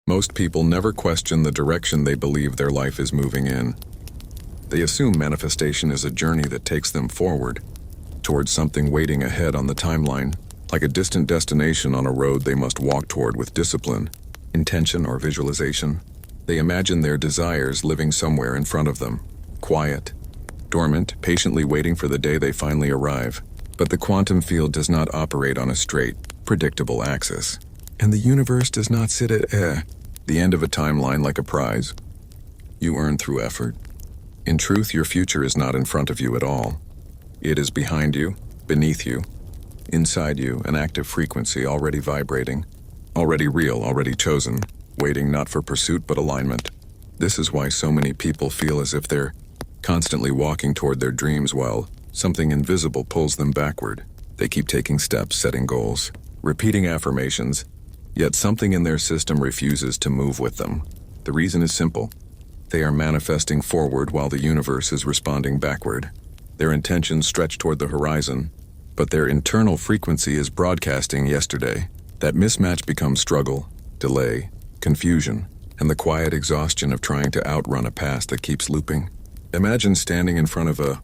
Most people never question the direction they believe their life is moving in. They assume manifestation is a journey that takes them forward, towards something waiting ahead on the timeline, like a distant destination on a road they must walk toward with discipline, intention, or visualization. They imagine their desires living somewhere in front of them, quiet, dormant, patiently waiting for the day they finally arrive. But the quantum field does not operate on a straight, predictable axis. And the universe does not sit at the end of a timeline like a prize you earn through effort. In truth, your future is not in front of you at all. It is behind you, beneath you, inside you, an active frequency already vibrating, already real, already chosen, waiting not for pursuit but alignment. This is why so many people feel as if they're constantly walking toward their dreams while something invisible pulls them backward. They keep taking steps, setting goals, repeating affirmations, yet something in their system refuses to move with them. The reason is simple. They are manifesting forward while the universe is responding backward. Their intentions stretch toward the horizon, but their internal frequency is broadcasting yesterday. That mismatch becomes struggle, delay, confusion, and the quiet exhaustion of trying to outrun a past that keeps looping. Imagine standing in front of a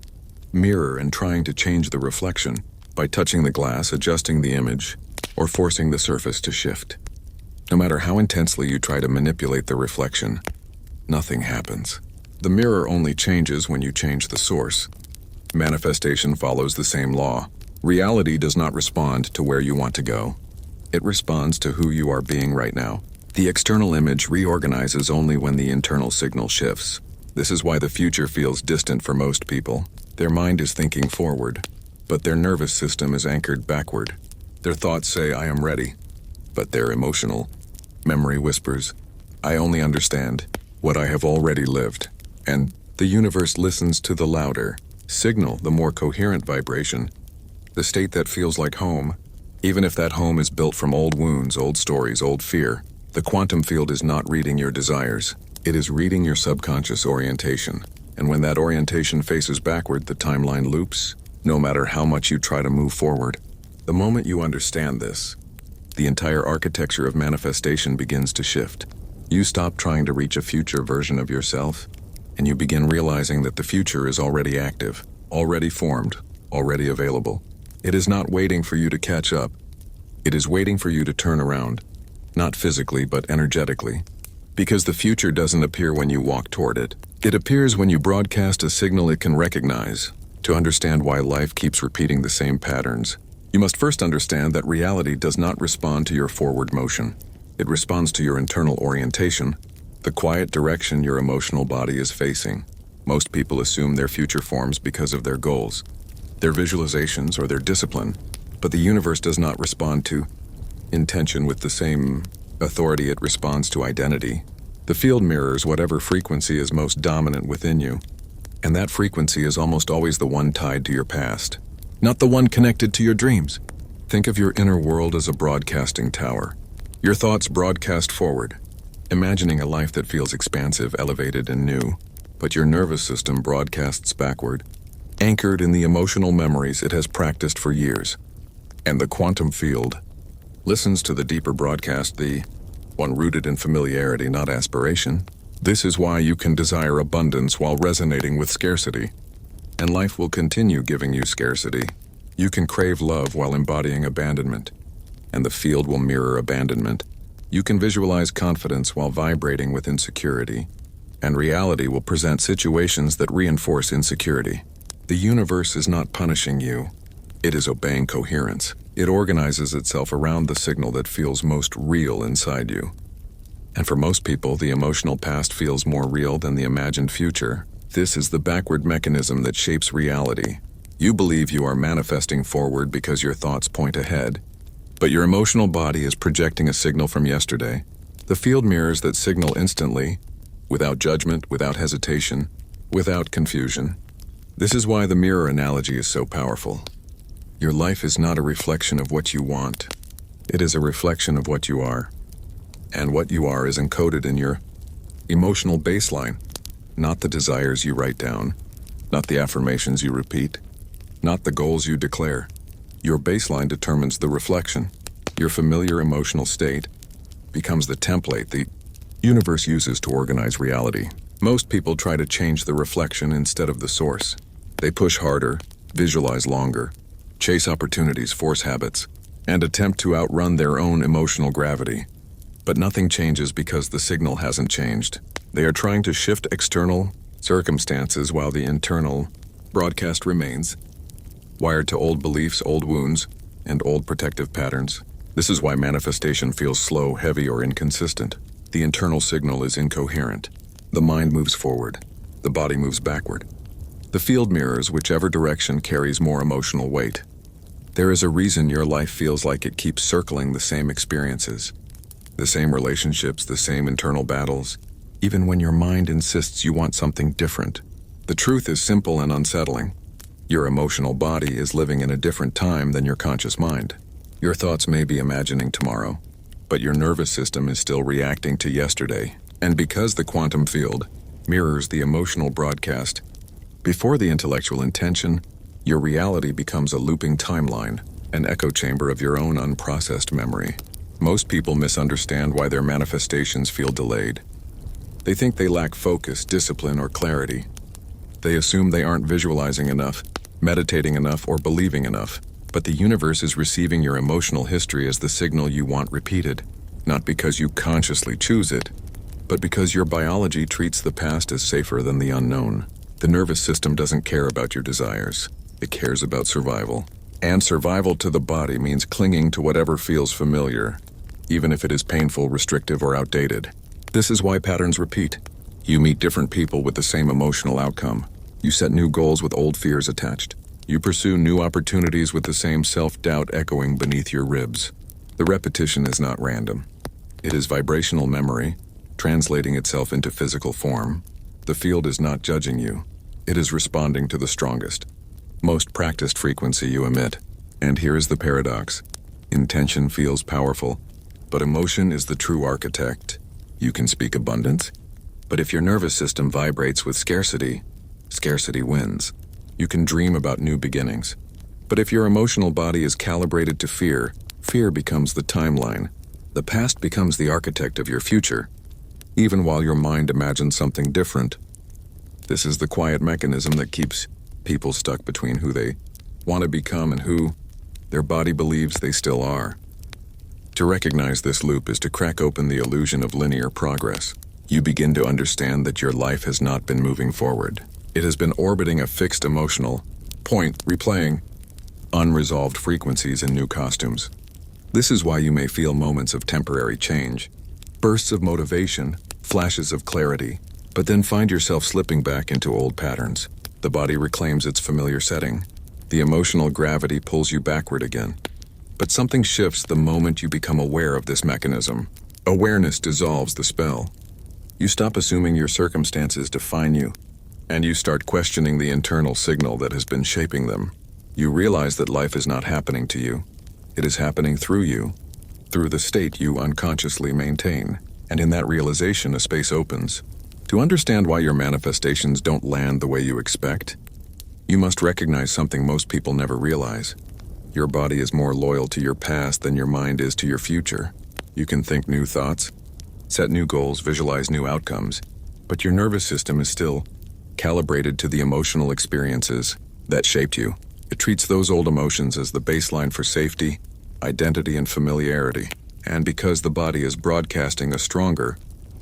mirror and trying to change the reflection by touching the glass, adjusting the image, or forcing the surface to shift. No matter how intensely you try to manipulate the reflection, nothing happens. The mirror only changes when you change the source. Manifestation follows the same law. Reality does not respond to where you want to go. It responds to who you are being right now. The external image reorganizes only when the internal signal shifts. This is why the future feels distant for most people. Their mind is thinking forward, but their nervous system is anchored backward. Their thoughts say, "I am ready," but their emotional memory whispers, "I only understand what I have already lived." And the universe listens to the louder signal, the more coherent vibration, the state that feels like home, even if that home is built from old wounds, old stories, old fear. The quantum field is not reading your desires. It is reading your subconscious orientation. And when that orientation faces backward, the timeline loops, no matter how much you try to move forward. The moment you understand this, the entire architecture of manifestation begins to shift. You stop trying to reach a future version of yourself, and you begin realizing that the future is already active, already formed, already available. It is not waiting for you to catch up. It is waiting for you to turn around, not physically but energetically. Because the future doesn't appear when you walk toward it. It appears when you broadcast a signal it can recognize. To understand why life keeps repeating the same patterns, you must first understand that reality does not respond to your forward motion. It responds to your internal orientation, the quiet direction your emotional body is facing. Most people assume their future forms because of their goals, their visualizations, or their discipline, but the universe does not respond to intention with the same authority it responds to identity. The field mirrors whatever frequency is most dominant within you, and that frequency is almost always the one tied to your past, not the one connected to your dreams. Think of your inner world as a broadcasting tower. Your thoughts broadcast forward, imagining a life that feels expansive, elevated, and new, but your nervous system broadcasts backward, anchored in the emotional memories it has practiced for years. And the quantum field listens to the deeper broadcast, the one rooted in familiarity, not aspiration. This is why you can desire abundance while resonating with scarcity, and life will continue giving you scarcity. You can crave love while embodying abandonment, and the field will mirror abandonment. You can visualize confidence while vibrating with insecurity, and reality will present situations that reinforce insecurity. The universe is not punishing you. It is obeying coherence. It organizes itself around the signal that feels most real inside you. And for most people, the emotional past feels more real than the imagined future. This is the backward mechanism that shapes reality. You believe you are manifesting forward because your thoughts point ahead, but your emotional body is projecting a signal from yesterday. The field mirrors that signal instantly, without judgment, without hesitation, without confusion. This is why the mirror analogy is so powerful. Your life is not a reflection of what you want. It is a reflection of what you are. And what you are is encoded in your emotional baseline, not the desires you write down, not the affirmations you repeat, not the goals you declare. Your baseline determines the reflection. Your familiar emotional state becomes the template, the universe uses to organize reality. Most people try to change the reflection instead of the source. They push harder, visualize longer, chase opportunities, force habits, and attempt to outrun their own emotional gravity. But nothing changes because the signal hasn't changed. They are trying to shift external circumstances while the internal broadcast remains, wired to old beliefs, old wounds, and old protective patterns. This is why manifestation feels slow, heavy, or inconsistent. The internal signal is incoherent. The mind moves forward. The body moves backward. The field mirrors whichever direction carries more emotional weight. There is a reason your life feels like it keeps circling the same experiences, the same relationships, the same internal battles, even when your mind insists you want something different. The truth is simple and unsettling. Your emotional body is living in a different time than your conscious mind. Your thoughts may be imagining tomorrow, but your nervous system is still reacting to yesterday. And because the quantum field mirrors the emotional broadcast, before the intellectual intention, your reality becomes a looping timeline, an echo chamber of your own unprocessed memory. Most people misunderstand why their manifestations feel delayed. They think they lack focus, discipline, or clarity. They assume they aren't visualizing enough, meditating enough, or believing enough. But the universe is receiving your emotional history as the signal you want repeated, not because you consciously choose it, but because your biology treats the past as safer than the unknown. The nervous system doesn't care about your desires. It cares about survival. And survival to the body means clinging to whatever feels familiar, even if it is painful, restrictive, or outdated. This is why patterns repeat. You meet different people with the same emotional outcome. You set new goals with old fears attached. You pursue new opportunities with the same self-doubt echoing beneath your ribs. The repetition is not random. It is vibrational memory, translating itself into physical form. The field is not judging you. It is responding to the strongest, most practiced frequency you emit. And here is the paradox. Intention feels powerful, but emotion is the true architect. You can speak abundance, but if your nervous system vibrates with scarcity, scarcity wins. You can dream about new beginnings, but if your emotional body is calibrated to fear, fear becomes the timeline. The past becomes the architect of your future, even while your mind imagines something different. This is the quiet mechanism that keeps people stuck between who they want to become and who their body believes they still are. To recognize this loop is to crack open the illusion of linear progress. You begin to understand that your life has not been moving forward. It has been orbiting a fixed emotional point, replaying unresolved frequencies in new costumes. This is why you may feel moments of temporary change, bursts of motivation, flashes of clarity, but then find yourself slipping back into old patterns. The body reclaims its familiar setting. The emotional gravity pulls you backward again. But something shifts the moment you become aware of this mechanism. Awareness dissolves the spell. You stop assuming your circumstances define you, and you start questioning the internal signal that has been shaping them. You realize that life is not happening to you. It is happening through you, through the state you unconsciously maintain. And in that realization, a space opens. To understand why your manifestations don't land the way you expect, you must recognize something most people never realize. Your body is more loyal to your past than your mind is to your future. You can think new thoughts, set new goals, visualize new outcomes, but your nervous system is still calibrated to the emotional experiences that shaped you. It treats those old emotions as the baseline for safety, identity, and familiarity. And because the body is broadcasting a stronger,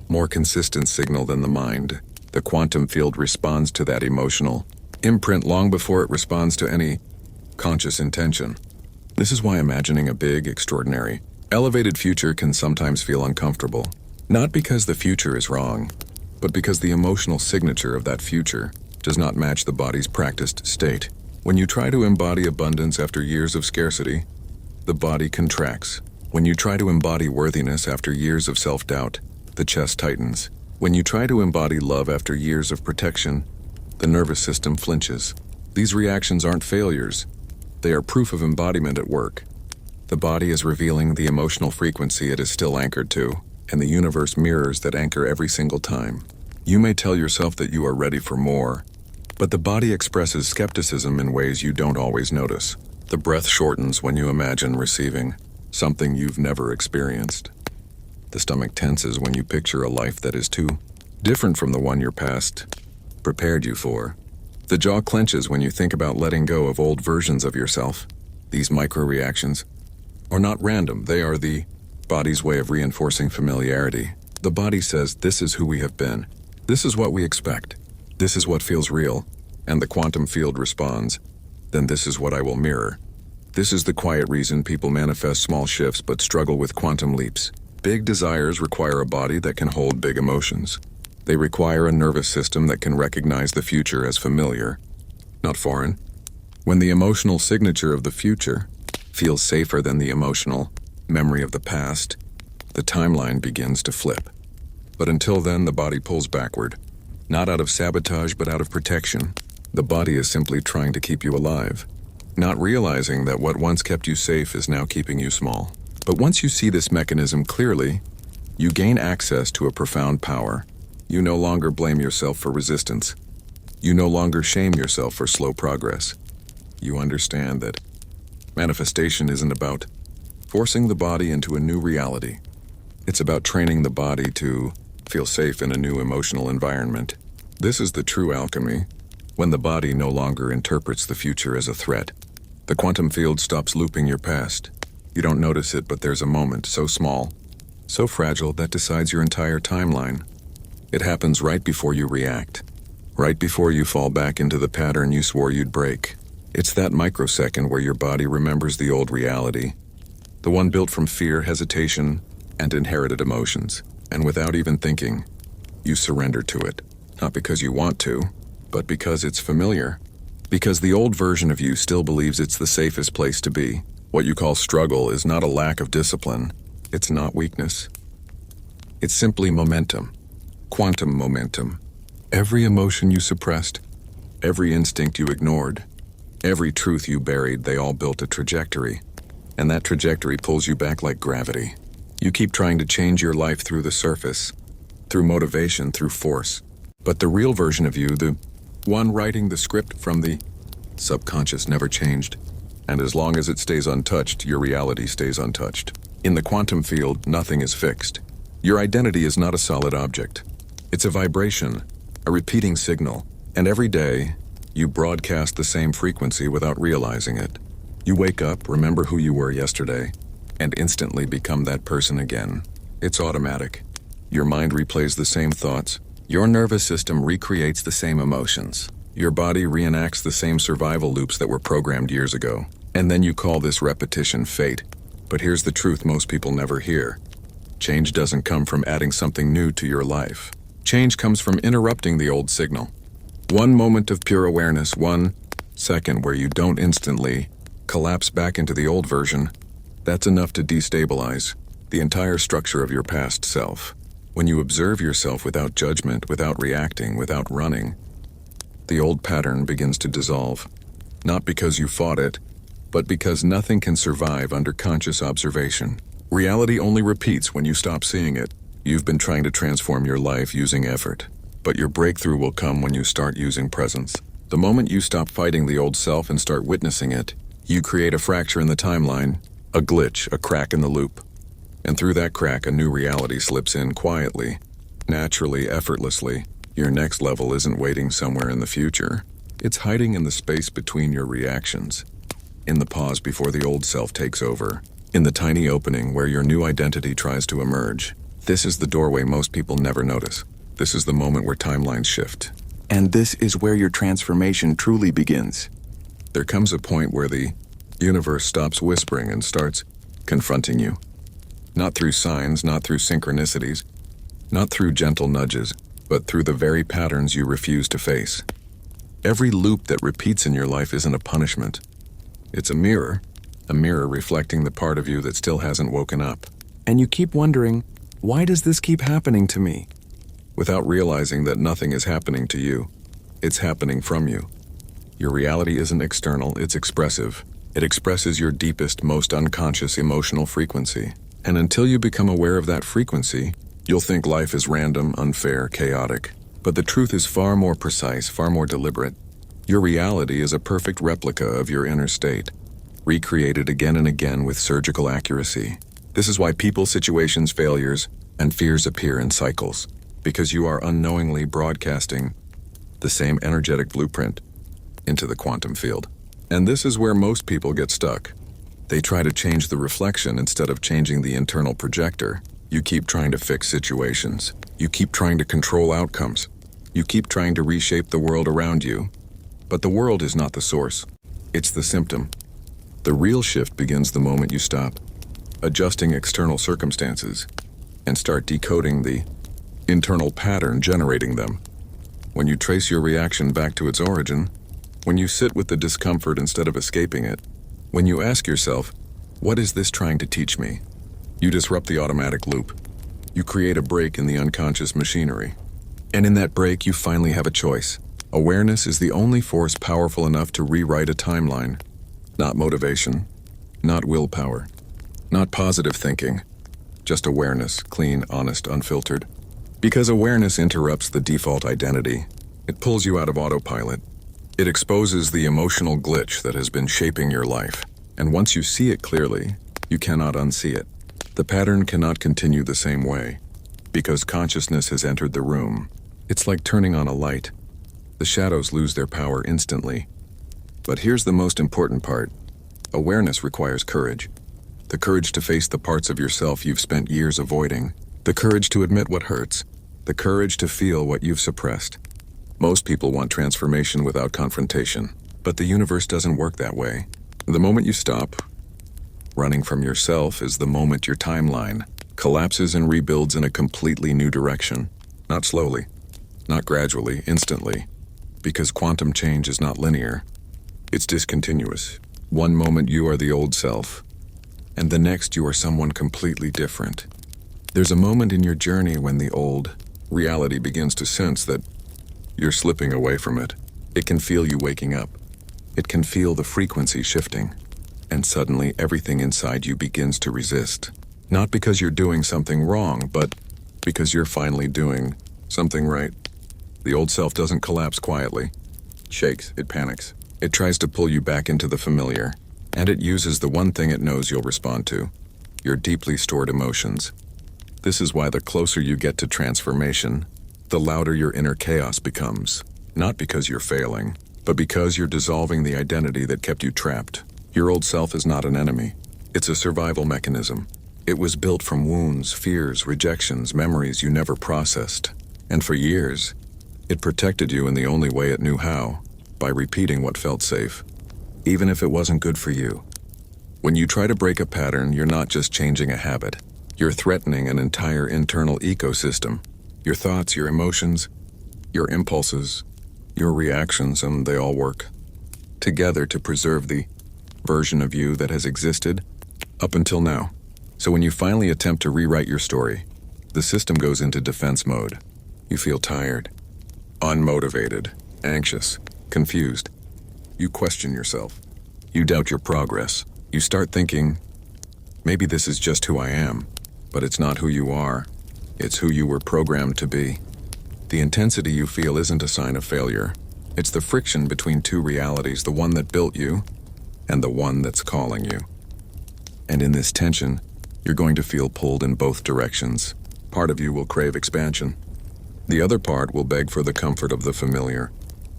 more consistent signal than the mind, the quantum field responds to that emotional imprint long before it responds to any conscious intention. This is why imagining a big, extraordinary, elevated future can sometimes feel uncomfortable. Not because the future is wrong, but because the emotional signature of that future does not match the body's practiced state. When you try to embody abundance after years of scarcity, the body contracts. When you try to embody worthiness after years of self-doubt, the chest tightens. When you try to embody love after years of protection, the nervous system flinches. These reactions aren't failures. They are proof of embodiment at work. The body is revealing the emotional frequency it is still anchored to, and the universe mirrors that anchor every single time. You may tell yourself that you are ready for more, but the body expresses skepticism in ways you don't always notice. The breath shortens when you imagine receiving something you've never experienced. The stomach tenses when you picture a life that is too different from the one your past prepared you for. The jaw clenches when you think about letting go of old versions of yourself. These micro-reactions are not random. They are the body's way of reinforcing familiarity. The body says, this is who we have been. This is what we expect. This is what feels real. And the quantum field responds, then this is what I will mirror. This is the quiet reason people manifest small shifts but struggle with quantum leaps. Big desires require a body that can hold big emotions. They require a nervous system that can recognize the future as familiar, not foreign. When the emotional signature of the future feels safer than the emotional memory of the past, the timeline begins to flip. But until then, the body pulls backward, not out of sabotage but out of protection. The body is simply trying to keep you alive, not realizing that what once kept you safe is now keeping you small. But once you see this mechanism clearly, you gain access to a profound power. You no longer blame yourself for resistance. You no longer shame yourself for slow progress. You understand that manifestation isn't about forcing the body into a new reality. It's about training the body to feel safe in a new emotional environment. This is the true alchemy, when the body no longer interprets the future as a threat. The quantum field stops looping your past. You don't notice it, but there's a moment so small, so fragile that decides your entire timeline. It happens right before you react, right before you fall back into the pattern you swore you'd break. It's that microsecond where your body remembers the old reality, the one built from fear, hesitation, and inherited emotions. And without even thinking, you surrender to it. Not because you want to, but because it's familiar. Because the old version of you still believes it's the safest place to be. What you call struggle is not a lack of discipline. It's not weakness. It's simply momentum. Quantum momentum. Every emotion you suppressed, every instinct you ignored, every truth you buried, they all built a trajectory. And that trajectory pulls you back like gravity. You keep trying to change your life through the surface, through motivation, through force. But the real version of you, the one writing the script from the subconscious, never changed. And as long as it stays untouched, your reality stays untouched. In the quantum field, nothing is fixed. Your identity is not a solid object. It's a vibration, a repeating signal. And every day, you broadcast the same frequency without realizing it. You wake up, remember who you were yesterday, and instantly become that person again. It's automatic. Your mind replays the same thoughts. Your nervous system recreates the same emotions. Your body reenacts the same survival loops that were programmed years ago. And then you call this repetition fate. But here's the truth most people never hear. Change doesn't come from adding something new to your life. Change comes from interrupting the old signal. One moment of pure awareness, 1 second where you don't instantly collapse back into the old version, that's enough to destabilize the entire structure of your past self. When you observe yourself without judgment, without reacting, without running, the old pattern begins to dissolve. Not because you fought it, but because nothing can survive under conscious observation. Reality only repeats when you stop seeing it. You've been trying to transform your life using effort, but your breakthrough will come when you start using presence. The moment you stop fighting the old self and start witnessing it, you create a fracture in the timeline, a glitch, a crack in the loop. And through that crack, a new reality slips in quietly, naturally, effortlessly. Your next level isn't waiting somewhere in the future. It's hiding in the space between your reactions, in the pause before the old self takes over, in the tiny opening where your new identity tries to emerge. This is the doorway most people never notice. This is the moment where timelines shift. And this is where your transformation truly begins. There comes a point where the universe stops whispering and starts confronting you. Not through signs, not through synchronicities, not through gentle nudges, but through the very patterns you refuse to face. Every loop that repeats in your life isn't a punishment. It's a mirror reflecting the part of you that still hasn't woken up. And you keep wondering, why does this keep happening to me? Without realizing that nothing is happening to you. It's happening from you. Your reality isn't external, it's expressive. It expresses your deepest, most unconscious emotional frequency. And until you become aware of that frequency, you'll think life is random, unfair, chaotic. But the truth is far more precise, far more deliberate. Your reality is a perfect replica of your inner state, recreated again and again with surgical accuracy. This is why people, situations, failures, and fears appear in cycles, because you are unknowingly broadcasting the same energetic blueprint into the quantum field. And this is where most people get stuck. They try to change the reflection instead of changing the internal projector. You keep trying to fix situations. You keep trying to control outcomes. You keep trying to reshape the world around you. But the world is not the source. It's the symptom. The real shift begins the moment you stop adjusting external circumstances and start decoding the internal pattern generating them. When you trace your reaction back to its origin, when you sit with the discomfort instead of escaping it, when you ask yourself, what is this trying to teach me? You disrupt the automatic loop. You create a break in the unconscious machinery. And in that break, you finally have a choice. Awareness is the only force powerful enough to rewrite a timeline. Not motivation, not willpower, not positive thinking, just awareness, clean, honest, unfiltered. Because awareness interrupts the default identity. It pulls you out of autopilot. It exposes the emotional glitch that has been shaping your life. And once you see it clearly, you cannot unsee it. The pattern cannot continue the same way, because consciousness has entered the room. It's like turning on a light. The shadows lose their power instantly. But here's the most important part. Awareness requires courage. The courage to face the parts of yourself you've spent years avoiding. The courage to admit what hurts. The courage to feel what you've suppressed. Most people want transformation without confrontation, but the universe doesn't work that way. The moment you stop running from yourself is the moment your timeline collapses and rebuilds in a completely new direction. Not slowly, not gradually, instantly. Because quantum change is not linear. It's discontinuous. One moment you are the old self, and the next you are someone completely different. There's a moment in your journey when the old reality begins to sense that you're slipping away from it. It can feel you waking up. It can feel the frequency shifting. And suddenly everything inside you begins to resist. Not because you're doing something wrong, but because you're finally doing something right. The old self doesn't collapse quietly. It shakes, it panics. It tries to pull you back into the familiar. And it uses the one thing it knows you'll respond to: your deeply stored emotions. This is why the closer you get to transformation, the louder your inner chaos becomes. Not because you're failing, but because you're dissolving the identity that kept you trapped. Your old self is not an enemy. It's a survival mechanism. It was built from wounds, fears, rejections, memories you never processed. And for years, it protected you in the only way it knew how, by repeating what felt safe, even if it wasn't good for you. When you try to break a pattern, you're not just changing a habit. You're threatening an entire internal ecosystem. Your thoughts, your emotions, your impulses, your reactions, and they all work together to preserve the version of you that has existed up until now. So when you finally attempt to rewrite your story, the system goes into defense mode. You feel tired, unmotivated, anxious, confused. You question yourself. You doubt your progress. You start thinking, maybe this is just who I am. But it's not who you are. It's who you were programmed to be. The intensity you feel isn't a sign of failure. It's the friction between two realities, the one that built you and the one that's calling you. And in this tension, you're going to feel pulled in both directions. Part of you will crave expansion. The other part will beg for the comfort of the familiar.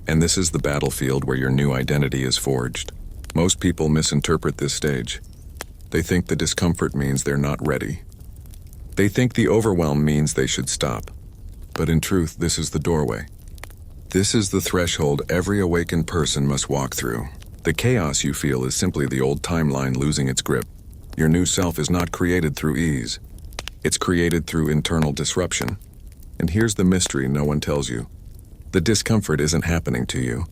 And this is the battlefield where your new identity is forged. Most people misinterpret this stage. They think the discomfort means they're not ready. They think the overwhelm means they should stop. But in truth, this is the doorway. This is the threshold every awakened person must walk through. The chaos you feel is simply the old timeline losing its grip. Your new self is not created through ease. It's created through internal disruption. And here's the mystery no one tells you. The discomfort isn't happening to you.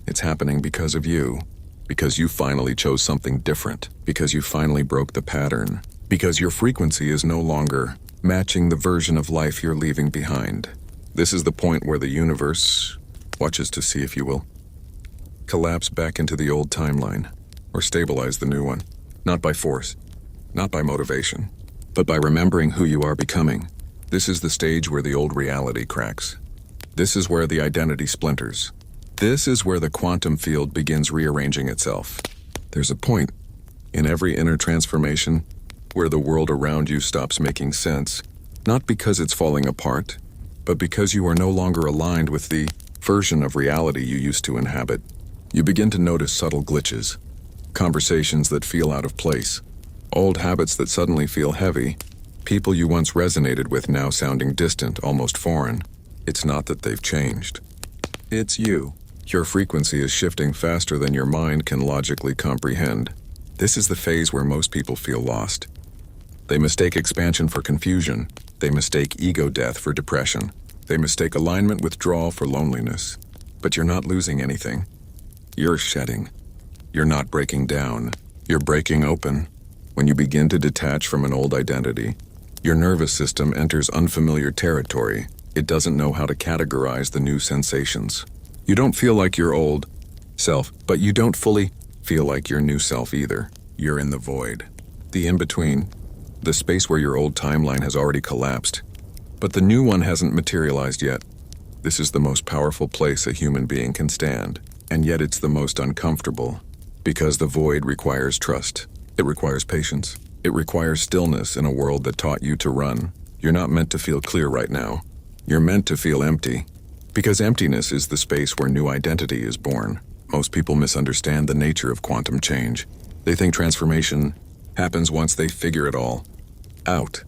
It's happening because of you. Because you finally chose something different. Because you finally broke the pattern. Because your frequency is no longer matching the version of life you're leaving behind. This is the point where the universe watches to see if you will collapse back into the old timeline or stabilize the new one. Not by force, not by motivation, but by remembering who you are becoming. This is the stage where the old reality cracks. This is where the identity splinters. This is where the quantum field begins rearranging itself. There's a point in every inner transformation where the world around you stops making sense, not because it's falling apart, but because you are no longer aligned with the version of reality you used to inhabit. You begin to notice subtle glitches, conversations that feel out of place, old habits that suddenly feel heavy, people you once resonated with now sounding distant, almost foreign. It's not that they've changed. It's you. Your frequency is shifting faster than your mind can logically comprehend. This is the phase where most people feel lost. They mistake expansion for confusion. They mistake ego death for depression. They mistake alignment withdrawal for loneliness. But you're not losing anything. You're shedding. You're not breaking down. You're breaking open. When you begin to detach from an old identity, your nervous system enters unfamiliar territory. It doesn't know how to categorize the new sensations. You don't feel like your old self, but you don't fully feel like your new self either. You're in the void. The in-between. The space where your old timeline has already collapsed, but the new one hasn't materialized yet. This is the most powerful place a human being can stand, and yet it's the most uncomfortable, because the void requires trust. It requires patience. It requires stillness in a world that taught you to run. You're not meant to feel clear right now. You're meant to feel empty, because emptiness is the space where new identity is born. Most people misunderstand the nature of quantum change. They think transformation happens once they figure it all out.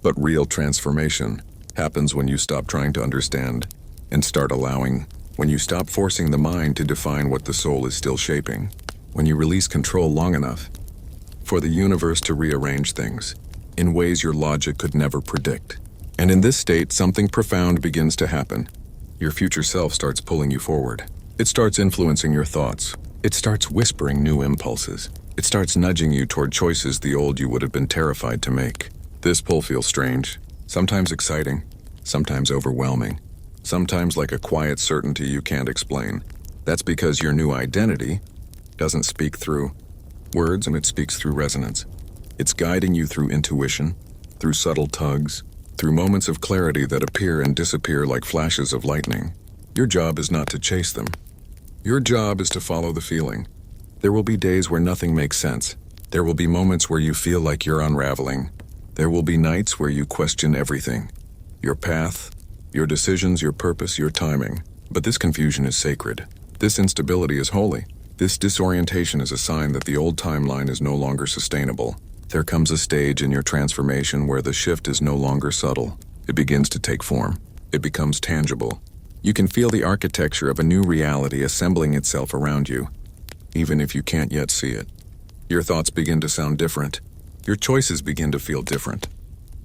But real transformation happens when you stop trying to understand and start allowing, when you stop forcing the mind to define what the soul is still shaping, when you release control long enough for the universe to rearrange things in ways your logic could never predict. And in this state, something profound begins to happen. Your future self starts pulling you forward. It starts influencing your thoughts. It starts whispering new impulses. It starts nudging you toward choices the old you would have been terrified to make. This pull feels strange, sometimes exciting, sometimes overwhelming, sometimes like a quiet certainty you can't explain. That's because your new identity doesn't speak through words, and it speaks through resonance. It's guiding you through intuition, through subtle tugs, through moments of clarity that appear and disappear like flashes of lightning. Your job is not to chase them. Your job is to follow the feeling. There will be days where nothing makes sense. There will be moments where you feel like you're unraveling. There will be nights where you question everything. Your path, your decisions, your purpose, your timing. But this confusion is sacred. This instability is holy. This disorientation is a sign that the old timeline is no longer sustainable. There comes a stage in your transformation where the shift is no longer subtle. It begins to take form. It becomes tangible. You can feel the architecture of a new reality assembling itself around you, even if you can't yet see it. Your thoughts begin to sound different. Your choices begin to feel different.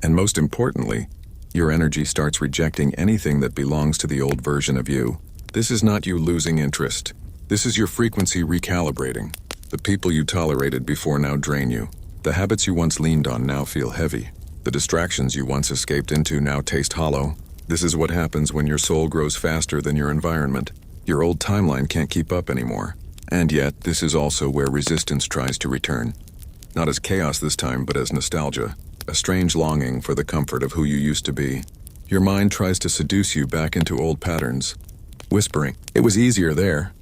And most importantly, your energy starts rejecting anything that belongs to the old version of you. This is not you losing interest. This is your frequency recalibrating. The people you tolerated before now drain you. The habits you once leaned on now feel heavy. The distractions you once escaped into now taste hollow. This is what happens when your soul grows faster than your environment. Your old timeline can't keep up anymore. And yet, this is also where resistance tries to return. Not as chaos this time, but as nostalgia. A strange longing for the comfort of who you used to be. Your mind tries to seduce you back into old patterns, whispering, "It was easier there.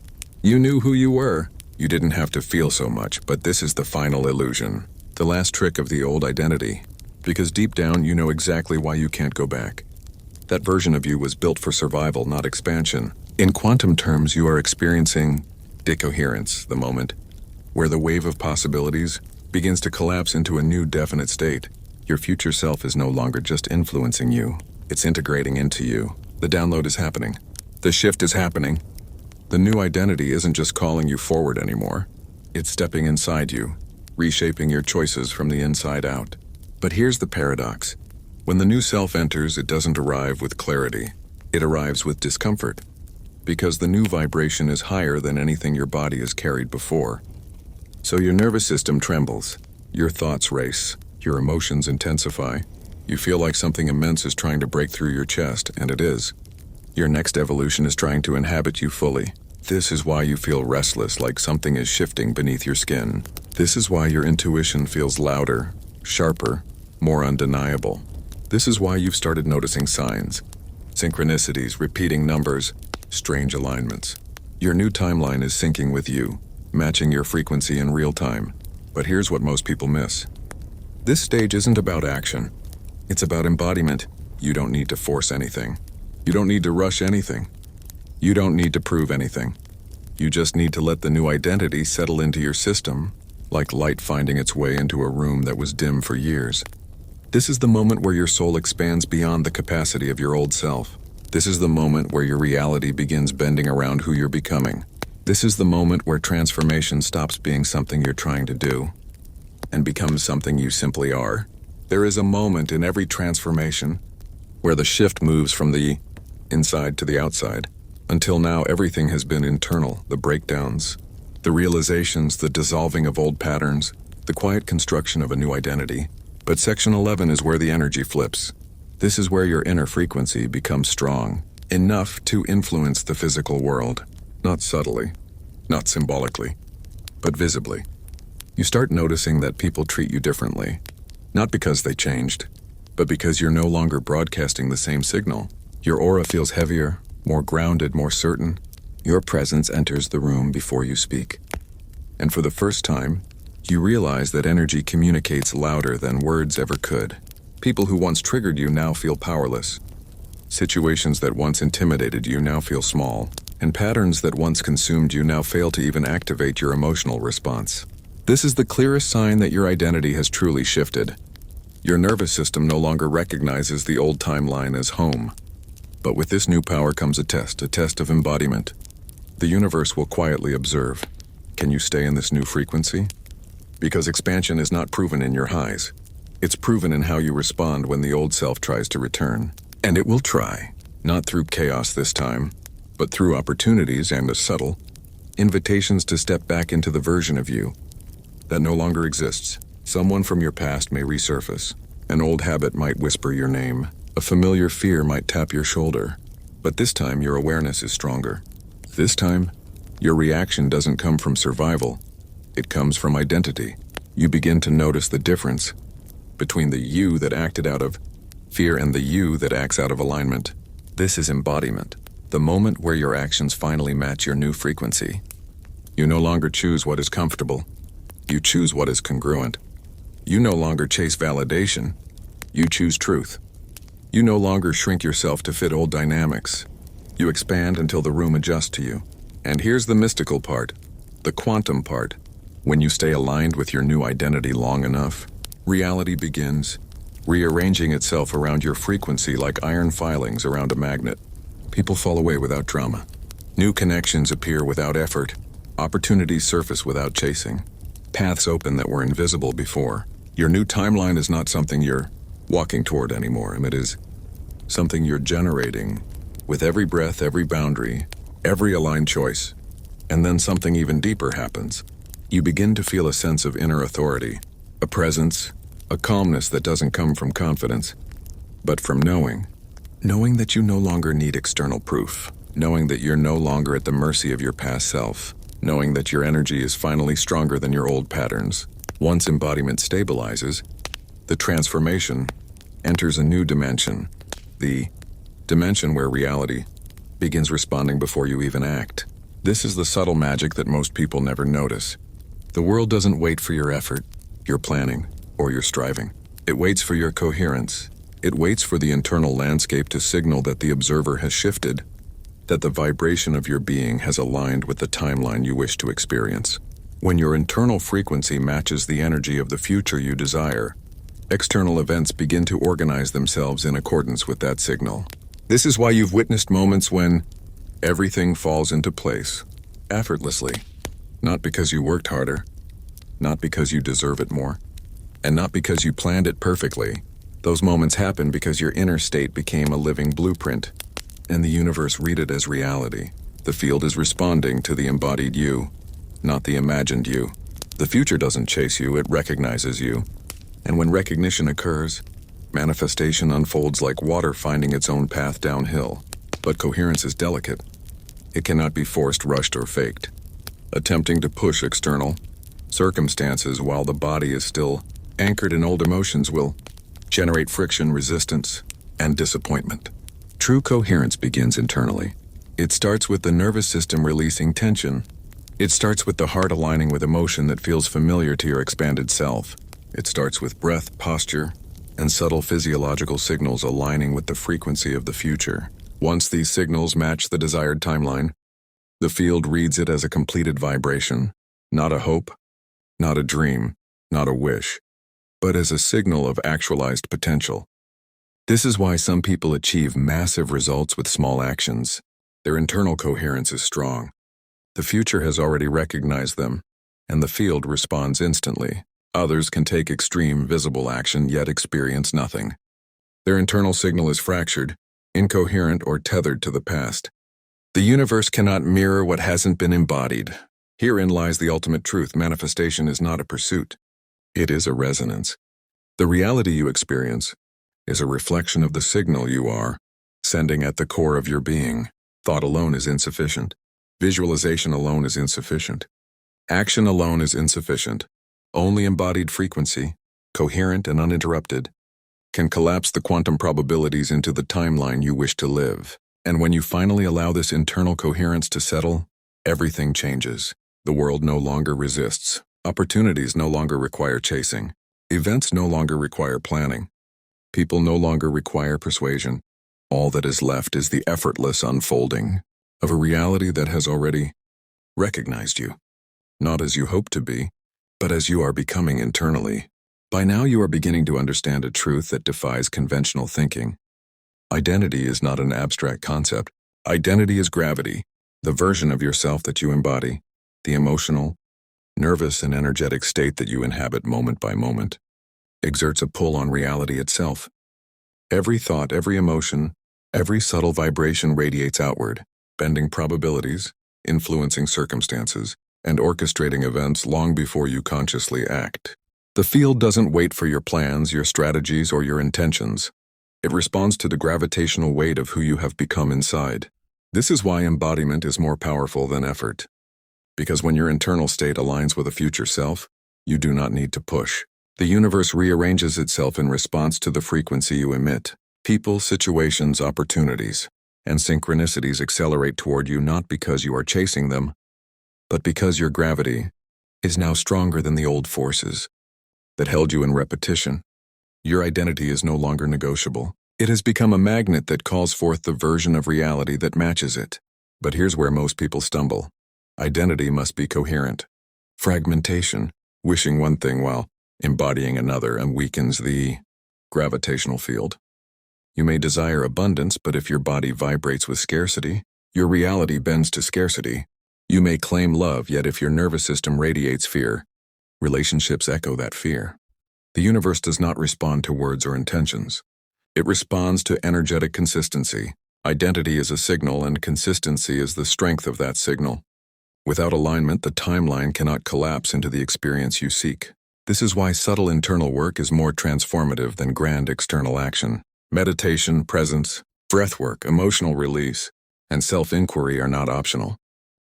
You knew who you were. You didn't have to feel so much." But this is the final illusion. The last trick of the old identity. Because deep down, you know exactly why you can't go back. That version of you was built for survival, not expansion. In quantum terms, you are experiencing decoherence, the moment where the wave of possibilities begins to collapse into a new definite state. Your future self is no longer just influencing you. It's integrating into you. The download is happening. The shift is happening. The new identity isn't just calling you forward anymore. It's stepping inside you, reshaping your choices from the inside out. But here's the paradox. When the new self enters, it doesn't arrive with clarity. It arrives with discomfort. Because the new vibration is higher than anything your body has carried before. So your nervous system trembles. Your thoughts race. Your emotions intensify. You feel like something immense is trying to break through your chest, and it is. Your next evolution is trying to inhabit you fully. This is why you feel restless, like something is shifting beneath your skin. This is why your intuition feels louder, sharper, more undeniable. This is why you've started noticing signs, synchronicities, repeating numbers, strange alignments. Your new timeline is syncing with you, matching your frequency in real time. But here's what most people miss. This stage isn't about action. It's about embodiment. You don't need to force anything. You don't need to rush anything. You don't need to prove anything. You just need to let the new identity settle into your system, like light finding its way into a room that was dim for years. This is the moment where your soul expands beyond the capacity of your old self. This is the moment where your reality begins bending around who you're becoming. This is the moment where transformation stops being something you're trying to do and becomes something you simply are. There is a moment in every transformation where the shift moves from the inside to the outside. Until now, everything has been internal, the breakdowns, the realizations, the dissolving of old patterns, the quiet construction of a new identity. But Section 11 is where the energy flips. This is where your inner frequency becomes strong, enough to influence the physical world. Not subtly, not symbolically, but visibly. You start noticing that people treat you differently, not because they changed, but because you're no longer broadcasting the same signal. Your aura feels heavier, more grounded, more certain. Your presence enters the room before you speak. And for the first time, you realize that energy communicates louder than words ever could. People who once triggered you now feel powerless. Situations that once intimidated you now feel small, and patterns that once consumed you now fail to even activate your emotional response. This is the clearest sign that your identity has truly shifted. Your nervous system no longer recognizes the old timeline as home. But with this new power comes a test of embodiment. The universe will quietly observe. Can you stay in this new frequency? Because expansion is not proven in your highs. It's proven in how you respond when the old self tries to return. And it will try, not through chaos this time, but through opportunities and the subtle invitations to step back into the version of you that no longer exists. Someone from your past may resurface. An old habit might whisper your name. A familiar fear might tap your shoulder. But this time, your awareness is stronger. This time, your reaction doesn't come from survival. It comes from identity. You begin to notice the difference between the you that acted out of fear and the you that acts out of alignment. This is embodiment, the moment where your actions finally match your new frequency. You no longer choose what is comfortable. You choose what is congruent. You no longer chase validation. You choose truth. You no longer shrink yourself to fit old dynamics. You expand until the room adjusts to you. And here's the mystical part, the quantum part. When you stay aligned with your new identity long enough, reality begins rearranging itself around your frequency like iron filings around a magnet. People fall away without drama. New connections appear without effort. Opportunities surface without chasing. Paths open that were invisible before. Your new timeline is not something you're walking toward anymore. It is something you're generating with every breath, every boundary, every aligned choice. And then something even deeper happens. You begin to feel a sense of inner authority, a presence, a calmness that doesn't come from confidence, but from knowing. Knowing that you no longer need external proof. Knowing that you're no longer at the mercy of your past self. Knowing that your energy is finally stronger than your old patterns. Once embodiment stabilizes, the transformation enters a new dimension. The dimension where reality begins responding before you even act. This is the subtle magic that most people never notice. The world doesn't wait for your effort, your planning, or your striving. It waits for your coherence. It waits for the internal landscape to signal that the observer has shifted, that the vibration of your being has aligned with the timeline you wish to experience. When your internal frequency matches the energy of the future you desire, external events begin to organize themselves in accordance with that signal. This is why you've witnessed moments when everything falls into place, effortlessly. Not because you worked harder, not because you deserve it more, and not because you planned it perfectly. Those moments happen because your inner state became a living blueprint, and the universe read it as reality. The field is responding to the embodied you, not the imagined you. The future doesn't chase you, it recognizes you. And when recognition occurs, manifestation unfolds like water finding its own path downhill. But coherence is delicate. It cannot be forced, rushed, or faked. Attempting to push external circumstances while the body is still anchored in old emotions will generate friction, resistance, and disappointment. True coherence begins internally. It starts with the nervous system releasing tension. It starts with the heart aligning with emotion that feels familiar to your expanded self. It starts with breath, posture, and subtle physiological signals aligning with the frequency of the future. Once these signals match the desired timeline, the field reads it as a completed vibration, not a hope, not a dream, not a wish, but as a signal of actualized potential. This is why some people achieve massive results with small actions. Their internal coherence is strong. The future has already recognized them, and the field responds instantly. Others can take extreme visible action yet experience nothing. Their internal signal is fractured, incoherent, or tethered to the past. The universe cannot mirror what hasn't been embodied. Herein lies the ultimate truth. Manifestation is not a pursuit. It is a resonance. The reality you experience is a reflection of the signal you are sending at the core of your being. Thought alone is insufficient. Visualization alone is insufficient. Action alone is insufficient. Only embodied frequency, coherent and uninterrupted, can collapse the quantum probabilities into the timeline you wish to live. And when you finally allow this internal coherence to settle, everything changes. The world no longer resists. Opportunities no longer require chasing. Events no longer require planning. People no longer require persuasion. All that is left is the effortless unfolding of a reality that has already recognized you, not as you hope to be, but as you are becoming internally. By now you are beginning to understand a truth that defies conventional thinking. Identity is not an abstract concept. Identity is gravity, the version of yourself that you embody, the emotional, nervous, and energetic state that you inhabit moment by moment, exerts a pull on reality itself. Every thought, every emotion, every subtle vibration radiates outward, bending probabilities, influencing circumstances, and orchestrating events long before you consciously act. The field doesn't wait for your plans, your strategies, or your intentions. It responds to the gravitational weight of who you have become inside. This is why embodiment is more powerful than effort. Because when your internal state aligns with a future self, you do not need to push. The universe rearranges itself in response to the frequency you emit. People, situations, opportunities, and synchronicities accelerate toward you not because you are chasing them, but because your gravity is now stronger than the old forces that held you in repetition. Your identity is no longer negotiable. It has become a magnet that calls forth the version of reality that matches it. But here's where most people stumble. Identity must be coherent. Fragmentation, wishing one thing while embodying another, and weakens the gravitational field. You may desire abundance, but if your body vibrates with scarcity, your reality bends to scarcity. You may claim love, yet if your nervous system radiates fear, relationships echo that fear. The universe does not respond to words or intentions. It responds to energetic consistency. Identity is a signal, and consistency is the strength of that signal. Without alignment, the timeline cannot collapse into the experience you seek. This is why subtle internal work is more transformative than grand external action. Meditation, presence, breathwork, emotional release, and self-inquiry are not optional.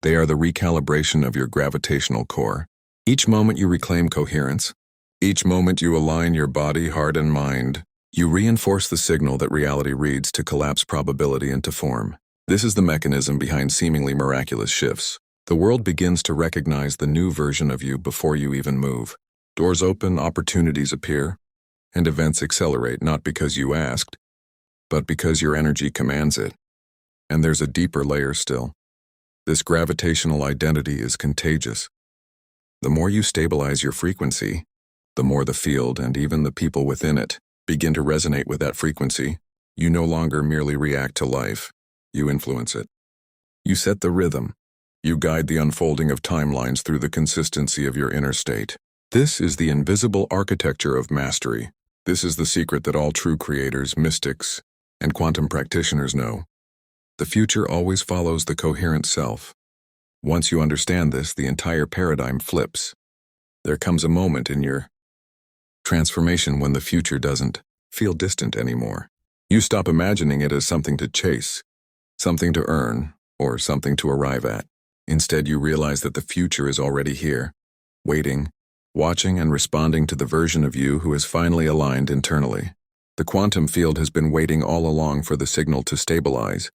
They are the recalibration of your gravitational core. Each moment you reclaim coherence, each moment you align your body, heart, and mind, you reinforce the signal that reality reads to collapse probability into form. This is the mechanism behind seemingly miraculous shifts. The world begins to recognize the new version of you before you even move. Doors open, opportunities appear, and events accelerate not because you asked, but because your energy commands it. And there's a deeper layer still. This gravitational identity is contagious. The more you stabilize your frequency, the more the field and even the people within it begin to resonate with that frequency. You no longer merely react to life, you influence it. You set the rhythm. You guide the unfolding of timelines through the consistency of your inner state. This is the invisible architecture of mastery. This is the secret that all true creators, mystics, and quantum practitioners know. The future always follows the coherent self. Once you understand this, the entire paradigm flips. There comes a moment in your transformation when the future doesn't feel distant anymore. You stop imagining it as something to chase, something to earn, or something to arrive at. Instead, you realize that the future is already here, waiting, watching, and responding to the version of you who has finally aligned internally. The quantum field has been waiting all along for the signal to stabilize,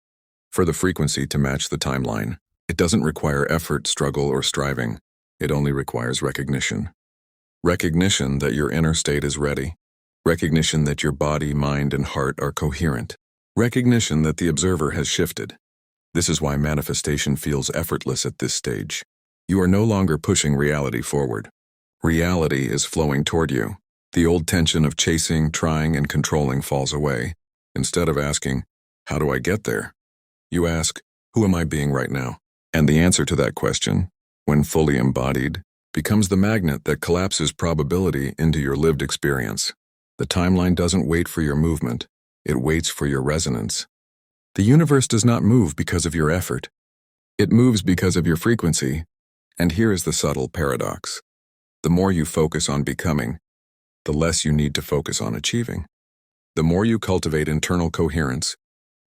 for the frequency to match the timeline. It doesn't require effort, struggle, or striving. It only requires recognition. Recognition that your inner state is ready. Recognition that your body, mind, and heart are coherent. Recognition that the observer has shifted. This is why manifestation feels effortless at this stage. You are no longer pushing reality forward. Reality is flowing toward you. The old tension of chasing, trying, and controlling falls away. Instead of asking, "How do I get there?" you ask, "Who am I being right now?" And the answer to that question, when fully embodied, becomes the magnet that collapses probability into your lived experience. The timeline doesn't wait for your movement. It waits for your resonance. The universe does not move because of your effort. It moves because of your frequency. And here is the subtle paradox. The more you focus on becoming, the less you need to focus on achieving. The more you cultivate internal coherence,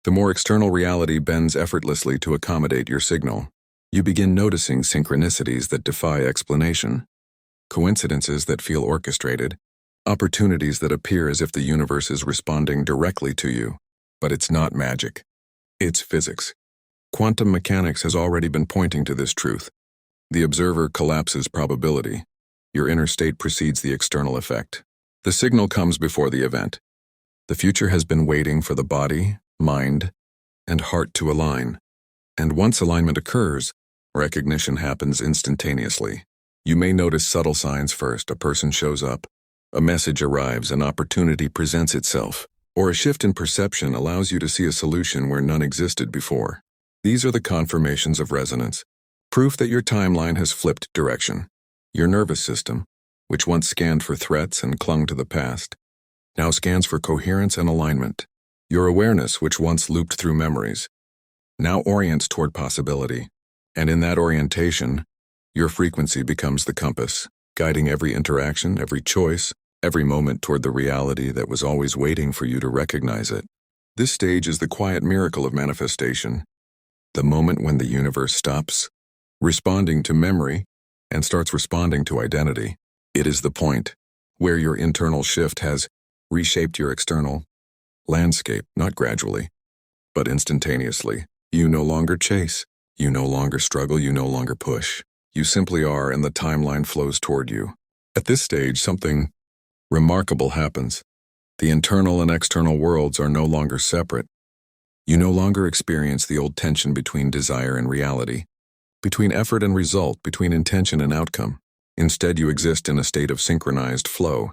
the more external reality bends effortlessly to accommodate your signal. You begin noticing synchronicities that defy explanation, coincidences that feel orchestrated, opportunities that appear as if the universe is responding directly to you. But it's not magic. It's physics. Quantum mechanics has already been pointing to this truth. The observer collapses probability. Your inner state precedes the external effect. The signal comes before the event. The future has been waiting for the body, mind, and heart to align. And once alignment occurs, recognition happens instantaneously. You may notice subtle signs first. A person shows up, a message arrives, an opportunity presents itself, or a shift in perception allows you to see a solution where none existed before. These are the confirmations of resonance, proof that your timeline has flipped direction. Your nervous system, which once scanned for threats and clung to the past, now scans for coherence and alignment. Your awareness, which once looped through memories, now orients toward possibility. And in that orientation, your frequency becomes the compass, guiding every interaction, every choice, every moment toward the reality that was always waiting for you to recognize it. This stage is the quiet miracle of manifestation, the moment when the universe stops responding to memory and starts responding to identity. It is the point where your internal shift has reshaped your external landscape, not gradually, but instantaneously. You no longer chase, you no longer struggle, you no longer push. You simply are, and the timeline flows toward you. At this stage, something remarkable happens. The internal and external worlds are no longer separate. You no longer experience the old tension between desire and reality, between effort and result, between intention and outcome. Instead, you exist in a state of synchronized flow.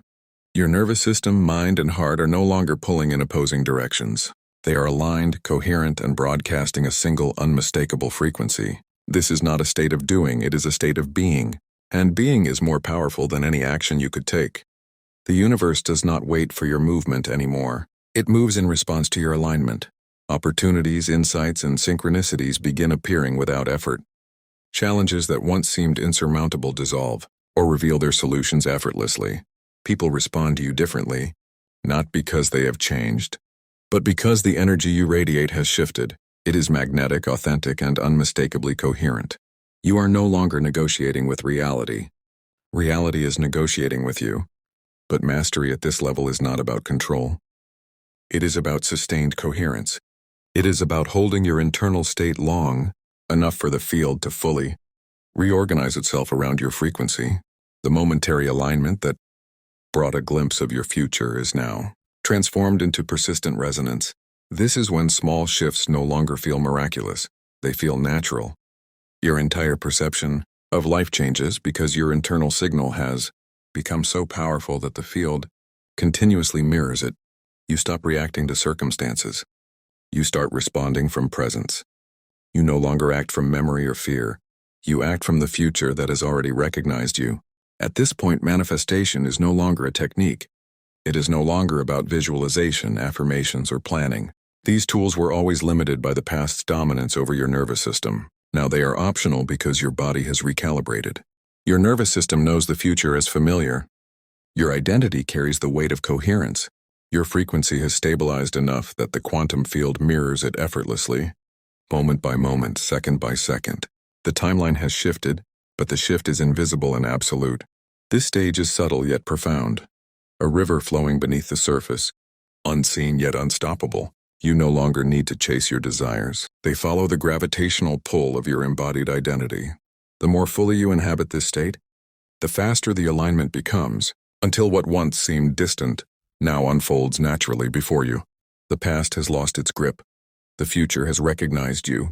Your nervous system, mind, and heart are no longer pulling in opposing directions. They are aligned, coherent, and broadcasting a single, unmistakable frequency. This is not a state of doing, it is a state of being. And being is more powerful than any action you could take. The universe does not wait for your movement anymore. It moves in response to your alignment. Opportunities, insights, and synchronicities begin appearing without effort. Challenges that once seemed insurmountable dissolve, or reveal their solutions effortlessly. People respond to you differently, not because they have changed, but because the energy you radiate has shifted. It is magnetic, authentic, and unmistakably coherent. You are no longer negotiating with reality. Reality is negotiating with you. But mastery at this level is not about control. It is about sustained coherence. It is about holding your internal state long enough for the field to fully reorganize itself around your frequency. The momentary alignment that brought a glimpse of your future is now transformed into persistent resonance. This is when small shifts no longer feel miraculous. They feel natural. Your entire perception of life changes because your internal signal has become so powerful that the field continuously mirrors it. You stop reacting to circumstances. You start responding from presence. You no longer act from memory or fear. You act from the future that has already recognized you. At this point, manifestation is no longer a technique. It is no longer about visualization, affirmations, or planning. These tools were always limited by the past's dominance over your nervous system. Now they are optional because your body has recalibrated. Your nervous system knows the future as familiar. Your identity carries the weight of coherence. Your frequency has stabilized enough that the quantum field mirrors it effortlessly, moment by moment, second by second. The timeline has shifted, but the shift is invisible and absolute. This stage is subtle yet profound. A river flowing beneath the surface, unseen yet unstoppable. You no longer need to chase your desires. They follow the gravitational pull of your embodied identity. The more fully you inhabit this state, The faster the alignment becomes, until what once seemed distant now unfolds naturally before you. The past has lost its grip, the future has recognized you,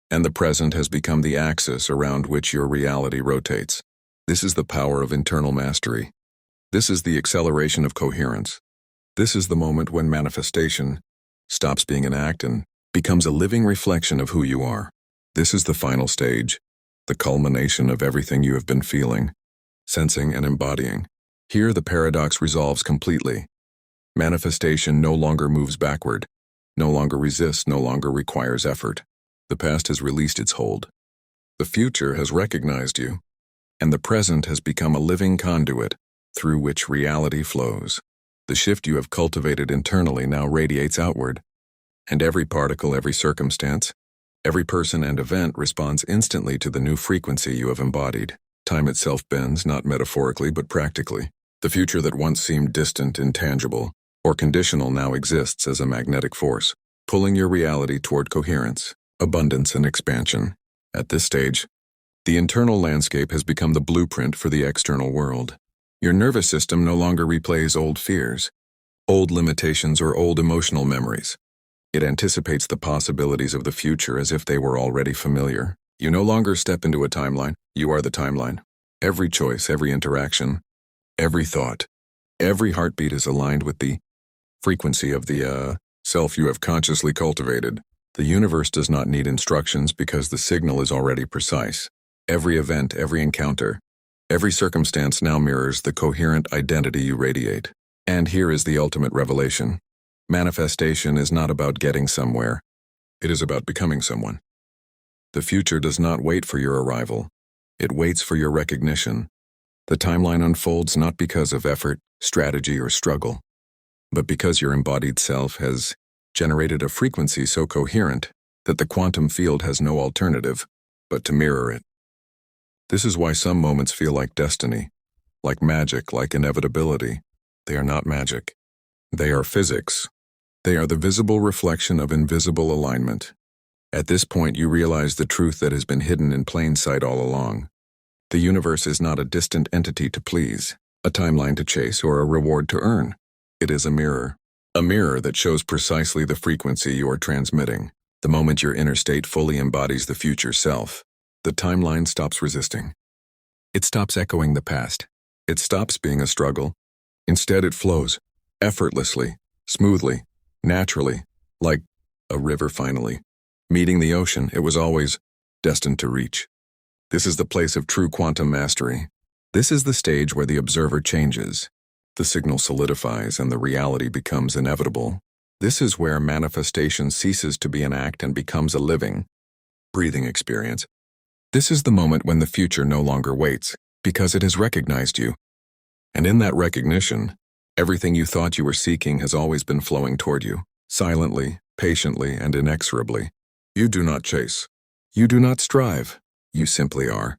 and the present has become the axis around which your reality rotates. This is the power of internal mastery. This is the acceleration of coherence. This is the moment when manifestation stops being an act and becomes a living reflection of who you are. This is the final stage, the culmination of everything you have been feeling, sensing, and embodying. Here the paradox resolves completely. Manifestation no longer moves backward, no longer resists, no longer requires effort. The past has released its hold. The future has recognized you, and the present has become a living conduit through which reality flows. The shift you have cultivated internally now radiates outward, and every particle, every circumstance, every person and event responds instantly to the new frequency you have embodied. Time itself bends, not metaphorically but practically. The future that once seemed distant, intangible, or conditional now exists as a magnetic force, pulling your reality toward coherence, abundance, and expansion. At this stage, the internal landscape has become the blueprint for the external world. Your nervous system no longer replays old fears, old limitations, or old emotional memories. It anticipates the possibilities of the future as if they were already familiar. You no longer step into a timeline, you are the timeline. Every choice, every interaction, every thought, every heartbeat is aligned with the frequency of the self you have consciously cultivated. The universe does not need instructions because the signal is already precise. Every event, every encounter, every circumstance now mirrors the coherent identity you radiate. And here is the ultimate revelation. Manifestation is not about getting somewhere. It is about becoming someone. The future does not wait for your arrival. It waits for your recognition. The timeline unfolds not because of effort, strategy, or struggle, but because your embodied self has generated a frequency so coherent that the quantum field has no alternative but to mirror it. This is why some moments feel like destiny, like magic, like inevitability. They are not magic. They are physics. They are the visible reflection of invisible alignment. At this point, you realize the truth that has been hidden in plain sight all along. The universe is not a distant entity to please, a timeline to chase, or a reward to earn. It is a mirror that shows precisely the frequency you are transmitting. The moment your inner state fully embodies the future self, the timeline stops resisting. It stops echoing the past. It stops being a struggle. Instead, it flows, effortlessly, smoothly, naturally, like a river finally meeting the ocean it was always destined to reach. This is the place of true quantum mastery. This is the stage where the observer changes, the signal solidifies, and the reality becomes inevitable. This is where manifestation ceases to be an act and becomes a living, breathing experience. This is the moment when the future no longer waits, because it has recognized you. And in that recognition, everything you thought you were seeking has always been flowing toward you, silently, patiently, and inexorably. You do not chase. You do not strive. You simply are.